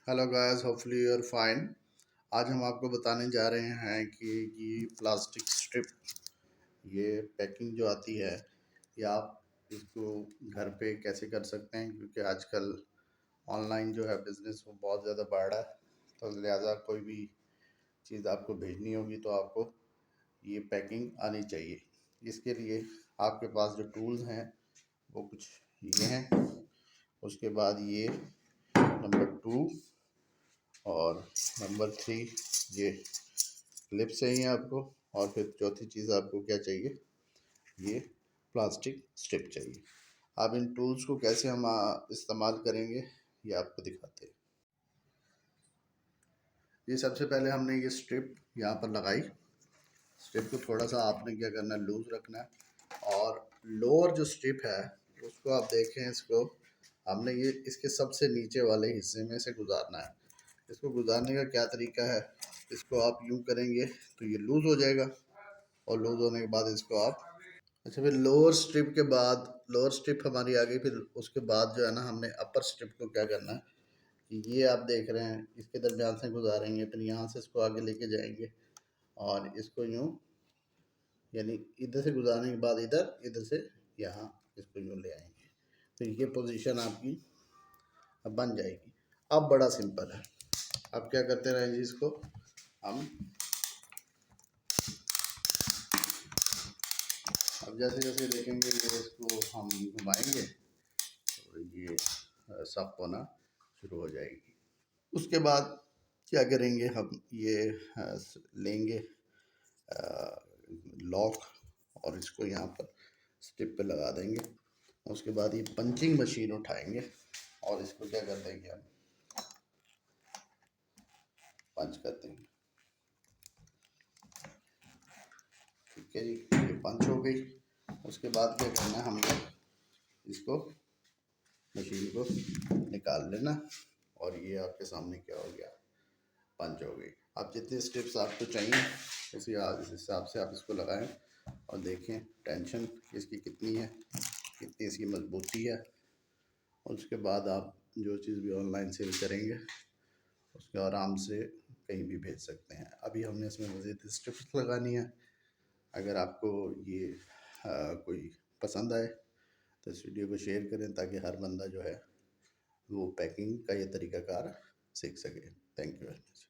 Hello guys, hopefully you are fine. आज हम आपको बताने जा रहे हैं कि ये प्लास्टिक स्ट्रिप, ये पैकिंग जो आती है, ये आप इसको घर पे कैसे कर सकते हैं, क्योंकि आजकल ऑनलाइन जो है बिज़नेस वो बहुत ज़्यादा बढ़ रहा है। तो लिहाजा कोई भी चीज़ आपको भेजनी होगी तो आपको ये पैकिंग आनी चाहिए। इसके लिए आपके पास जो टूल्स हैं वो कुछ ये हैं। उसके बाद ये नंबर 2 और नंबर 3 ये क्लिप चाहिए आपको। और फिर चौथी चीज़ आपको क्या चाहिए, ये प्लास्टिक स्ट्रिप चाहिए। अब इन टूल्स को कैसे हम इस्तेमाल करेंगे ये आपको दिखाते हैं। ये सबसे पहले हमने ये स्ट्रिप यहाँ पर लगाई। स्ट्रिप को थोड़ा सा आपने क्या करना है, लूज़ रखना है। और लोअर जो स्ट्रिप है उसको आप देखें, इसको हमने ये इसके सबसे नीचे वाले हिस्से में से गुजारना है। इसको गुजारने का क्या तरीका है, इसको आप यूँ करेंगे तो ये लूज़ हो जाएगा, और लूज़ होने के बाद इसको आप अच्छा, फिर लोअर स्ट्रिप के बाद लोअर स्ट्रिप हमारी आ गई। फिर उसके बाद जो है ना, हमने अपर स्ट्रिप को क्या करना है कि ये आप देख रहे हैं इसके दरमियान से गुजारेंगे, फिर यहाँ से इसको आगे लेके जाएंगे और इसको यूँ, यानी इधर से गुजारने के बाद इधर इधर से यहाँ इसको यूँ ले आएंगे। तो ये पोजीशन आपकी अब बन जाएगी। अब बड़ा सिंपल है। अब क्या करते रहें जी, इसको हम अब जैसे जैसे देखेंगे ये इसको हम घुमाएंगे तो ये साफ होना शुरू हो जाएगी। उसके बाद क्या करेंगे, हम ये लेंगे लॉक और इसको यहाँ पर स्टिप पे लगा देंगे। उसके बाद ये पंचिंग मशीन उठाएंगे और इसको क्या कर देंगे, हम पंच कर देंगे। ठीक है जी, ये पंच हो गई। उसके बाद क्या करना है, हमको इसको मशीन को निकाल लेना और ये आपके सामने क्या हो गया, पंच हो गई। आप जितने स्ट्रिप्स आपको चाहिए इस हिसाब से आप इसको लगाएं और देखें टेंशन इसकी कितनी है, कितनी इसकी मजबूती है। उसके बाद आप जो चीज़ भी ऑनलाइन सेल करेंगे उसके आराम से कहीं भी भेज सकते हैं। अभी हमने इसमें मज़ीद स्ट्रिप्स लगानी है। अगर आपको ये कोई पसंद आए तो इस वीडियो को शेयर करें ताकि हर बंदा जो है वो पैकिंग का ये तरीक़ाकार सीख सके। Thank you very much.